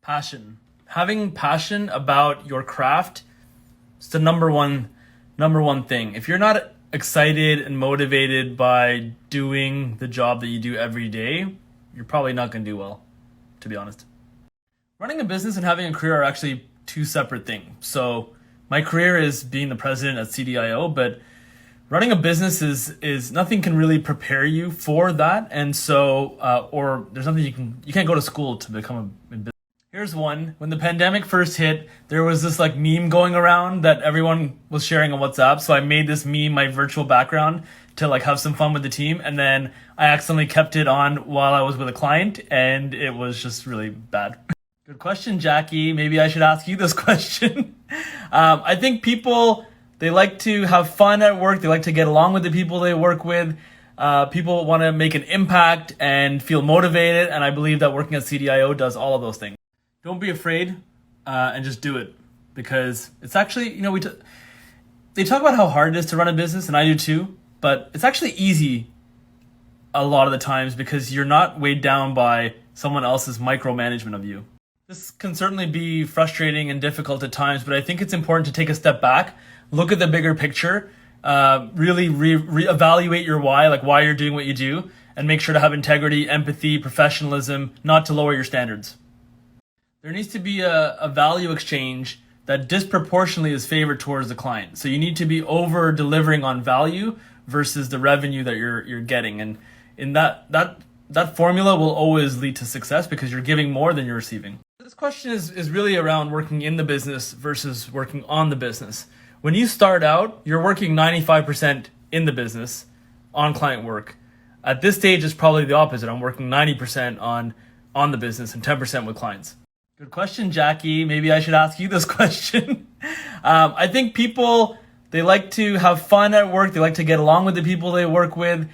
Passion. Having passion about your craft is the number one thing. If you're not excited and motivated by doing the job that you do every day, you're probably not going to do well, to be honest. Running a business and having a career are actually two separate things. So my career is being the president at CDIO, but running a business is nothing can really prepare you for that. And so, or there's nothing you can't go to school to become a business. Here's one. When the pandemic first hit, there was this like meme going around that everyone was sharing on WhatsApp. So I made this meme my virtual background to like have some fun with the team. And then I accidentally kept it on while I was with a client and it was just really bad. Good question, Jackie. Maybe I should ask you this question. I think people, they like to have fun at work. They like to get along with the people they work with. People want to make an impact and feel motivated. And I believe that working at CDIO does all of those things. Don't be afraid and just do it, because it's actually, they talk about how hard it is to run a business, and I do too, but it's actually easy a lot of the times because you're not weighed down by someone else's micromanagement of you. This can certainly be frustrating and difficult at times, but I think it's important to take a step back, look at the bigger picture, really reevaluate your why, like why you're doing what you do, and make sure to have integrity, empathy, professionalism, not to lower your standards. There needs to be a value exchange that disproportionately is favored towards the client. So you need to be over delivering on value versus the revenue that you're getting. And in that formula will always lead to success because you're giving more than you're receiving. This question is really around working in the business versus working on the business. When you start out, you're working 95% in the business on client work. At this stage, it's probably the opposite. I'm working 90% on the business and 10% with clients. Good question, Jackie. Maybe I should ask you this question. I think people, they like to have fun at work. They like to get along with the people they work with.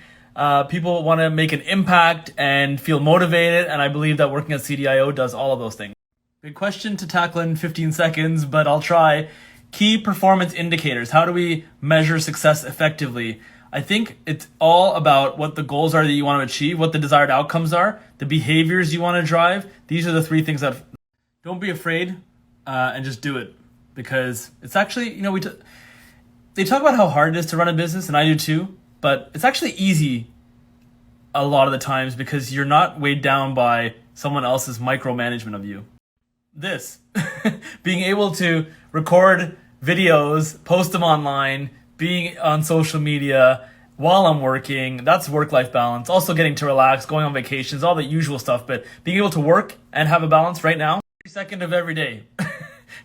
People want to make an impact and feel motivated. And I believe that working at CDIO does all of those things. Big question to tackle in 15 seconds, but I'll try. Key performance indicators. How do we measure success effectively? I think it's all about what the goals are that you want to achieve, what the desired outcomes are, the behaviors you want to drive. These are the three things that... Don't be afraid and just do it, because it's actually, they talk about how hard it is to run a business, and I do too, but it's actually easy a lot of the times because you're not weighed down by someone else's micromanagement of you. This, being able to record videos, post them online, being on social media while I'm working, that's work-life balance. Also getting to relax, going on vacations, all the usual stuff, but being able to work and have a balance right now, every second of every day.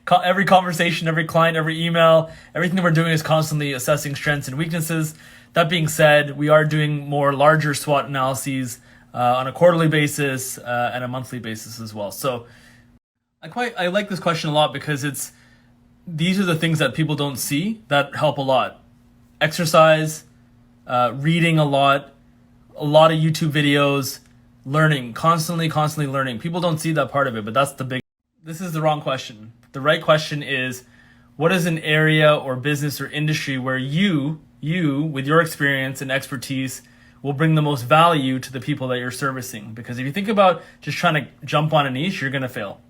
Every conversation, every client, every email, everything that we're doing is constantly assessing strengths and weaknesses. That being said, we are doing more larger SWOT analyses on a quarterly basis and a monthly basis as well. So I like this question a lot because these are the things that people don't see that help a lot. Exercise, reading a lot of YouTube videos, learning, constantly learning. People don't see that part of it, but that's the big... This is the wrong question. The right question is, what is an area or business or industry where you, with your experience and expertise, will bring the most value to the people that you're servicing? Because if you think about just trying to jump on a niche, you're going to fail.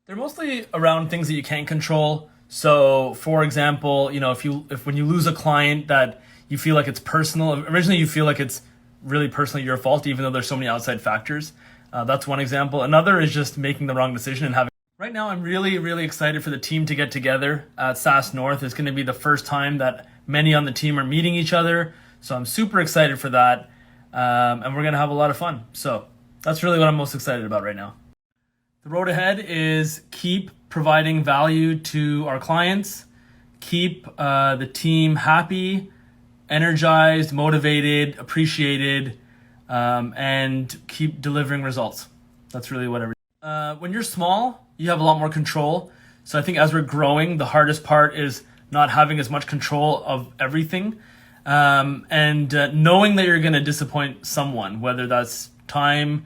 They're mostly around things that you can't control. So, for example, if when you lose a client that you feel like it's personal, originally you feel like it's really personally your fault, even though there's so many outside factors. That's one example. Another is just making the wrong decision and having... Right now, I'm really excited for the team to get together at SAS North. It's going to be the first time that many on the team are meeting each other. So I'm super excited for that. And we're going to have a lot of fun. So that's really what I'm most excited about right now. The road ahead is keep providing value to our clients, keep the team happy, energized, motivated, appreciated, and keep delivering results. That's really what when you're small, you have a lot more control. So I think as we're growing, the hardest part is not having as much control of everything, and knowing that you're going to disappoint someone, whether that's time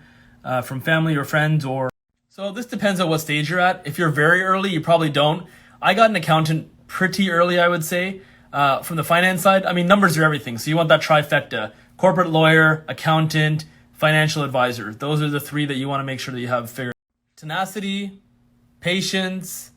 from family or friends or... So this depends on what stage you're at. If you're very early, you probably don't. I got an accountant pretty early, I would say. From the finance side, numbers are everything. So you want that trifecta: corporate lawyer, accountant, financial advisor. Those are the three that you want to make sure that you have figured out. Tenacity, patience,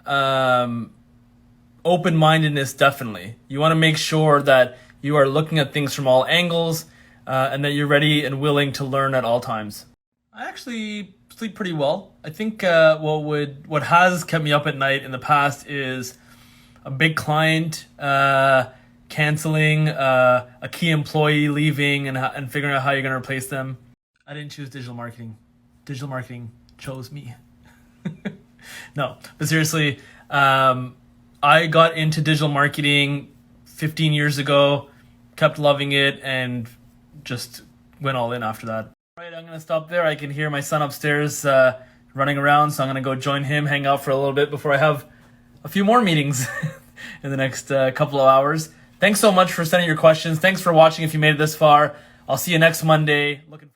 open-mindedness, definitely. You want to make sure that you are looking at things from all angles, and that you're ready and willing to learn at all times. I actually sleep pretty well. I think what has kept me up at night in the past is a big client canceling, a key employee leaving, and figuring out how you're going to replace them. I didn't choose digital marketing. Digital marketing chose me. No, but seriously, I got into digital marketing 15 years ago, kept loving it, and just went all in after that. All right, I'm going to stop there. I can hear my son upstairs running around, so I'm going to go join him, hang out for a little bit before I have a few more meetings in the next couple of hours. Thanks so much for sending your questions. Thanks for watching if you made it this far. I'll see you next Monday. Looking